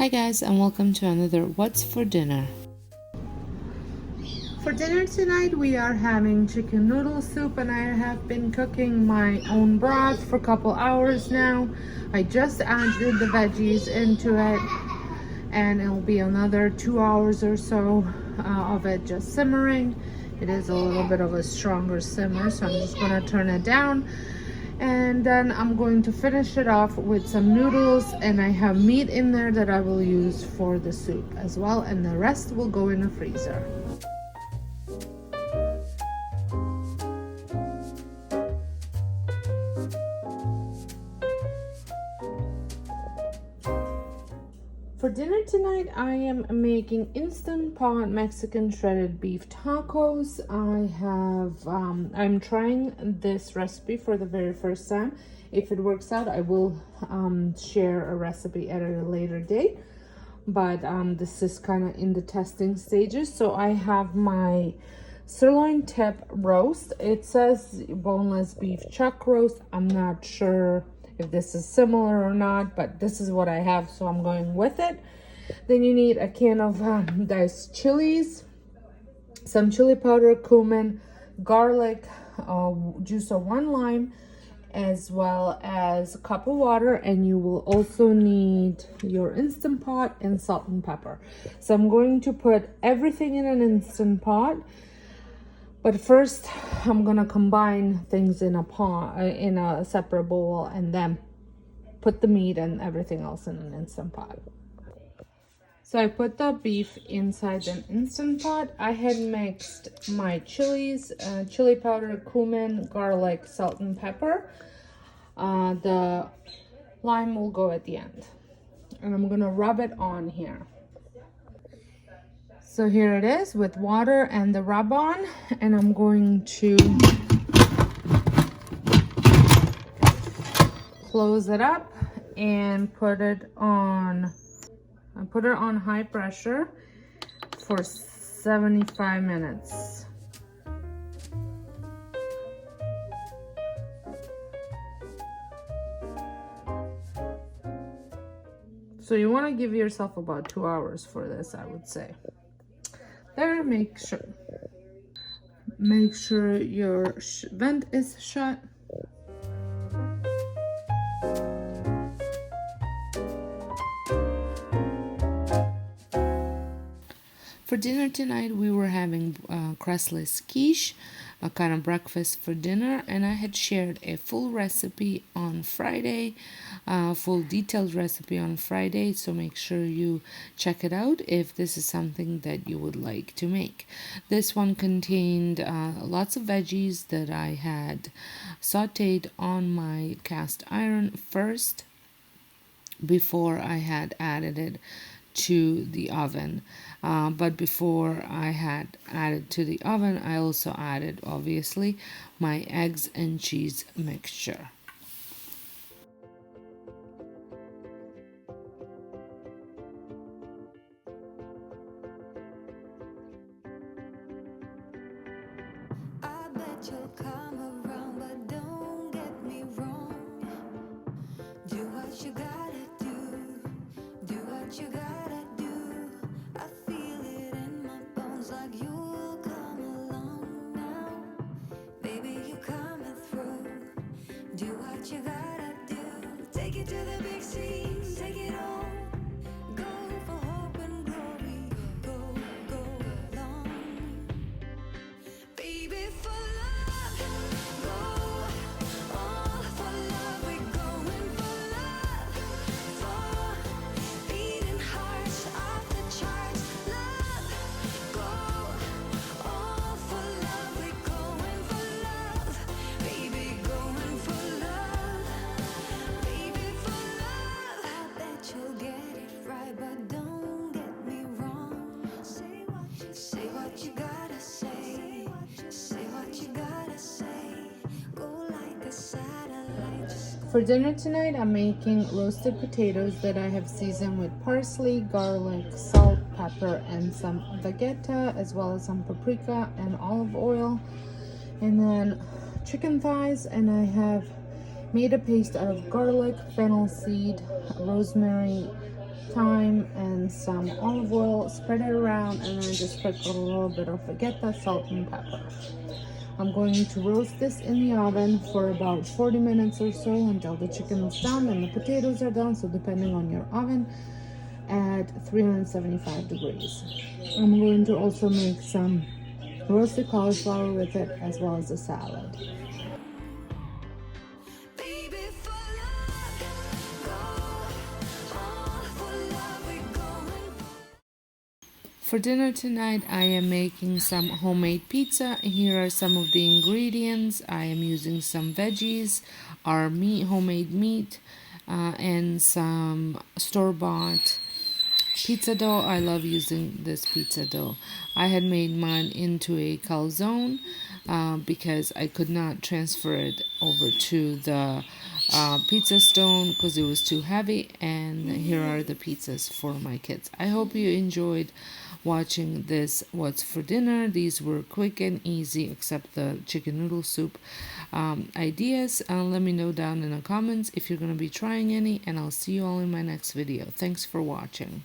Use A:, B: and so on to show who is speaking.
A: Hi guys, and welcome to another What's for Dinner.
B: For dinner tonight we are having chicken noodle soup, and I have been cooking my own broth for a couple hours now. I just added the veggies into it, and it'll be another 2 hours or so of it just simmering. It is a little bit of a stronger simmer, so I'm just going to turn it down. And then I'm going to finish it off with some noodles, and I have meat in there that I will use for the soup as well, and the rest will go in the freezer. For dinner tonight, I am making Instant Pot Mexican shredded beef tacos. I'm trying this recipe for the very first time. If it works out, I will share a recipe at a later date. But this is kind of in the testing stages. So I have my sirloin tip roast. It says boneless beef chuck roast. I'm not sure if this is similar or not, but this is what I have, so I'm going with it. Then you need a can of diced chilies, some chili powder, cumin, garlic, juice of 1 lime, as well as a cup of water, and you will also need your Instant Pot and salt and pepper. So I'm going to put everything in an Instant Pot. But first, I'm gonna combine things in a separate bowl, and then put the meat and everything else in an Instant Pot. So I put the beef inside an Instant Pot. I had mixed my chilies, chili powder, cumin, garlic, salt, and pepper. The lime will go at the end, and I'm gonna rub it on here. So here it is with water and the rub on, and I'm going to close it up and put it on high pressure for 75 minutes. So you want to give yourself about 2 hours for this, I would say. There, make sure your vent is shut.
A: For dinner tonight, we were having crustless quiche, a kind of breakfast for dinner, and I had shared a full recipe on Friday, full detailed recipe on Friday, so make sure you check it out if this is something that you would like to make. This one contained lots of veggies that I had sauteed on my cast iron first before I had added it to the oven. But before I had added to the oven, I also added, obviously, my eggs and cheese mixture.
C: I bet you'll come around, but don't get me wrong. Do what you gotta do. Do what you gotta do. I feel it in my bones like you'll come along now. Baby, you coming through. Do what you gotta do. Take it to the big scene. Take it all. Go for hope and glory. Go, go long. Baby, for love. Go all for love. We're going for love. For beating hearts off the charts. Love. Go all for love. We're going for love. Baby, going for love. Baby, for love. I bet you'll get it right, but don't get me wrong. Say what you gotta say. Say what you gotta say. Go like a satellite.
B: For dinner tonight, I'm making roasted potatoes that I have seasoned with parsley, garlic, salt, pepper, and some vegeta, as well as some paprika and olive oil. And then chicken thighs, and I have made a paste out of garlic, fennel seed, rosemary, thyme and some olive oil, spread it around, and then just sprinkle a little bit of vegeta, salt, and pepper. I'm going to roast this in the oven for about 40 minutes or so until the chicken is done and the potatoes are done. So depending on your oven, at 375 degrees. I'm going to also make some roasted cauliflower with it as well as a salad.
C: Baby, for love, go all for love, we're going.
A: For dinner tonight, I am making some homemade pizza. Here are some of the ingredients. I am using some veggies, our meat, homemade meat, and some store-bought pizza dough. I love using this pizza dough. I had made mine into a calzone because I could not transfer it over to the pizza stone because it was too heavy. And here are the pizzas for my kids. I hope you enjoyed watching this what's for dinner. These were quick and easy except the chicken noodle soup ideas. Let me know down in the comments if you're going to be trying any, and I'll see you all in my next video. Thanks for watching.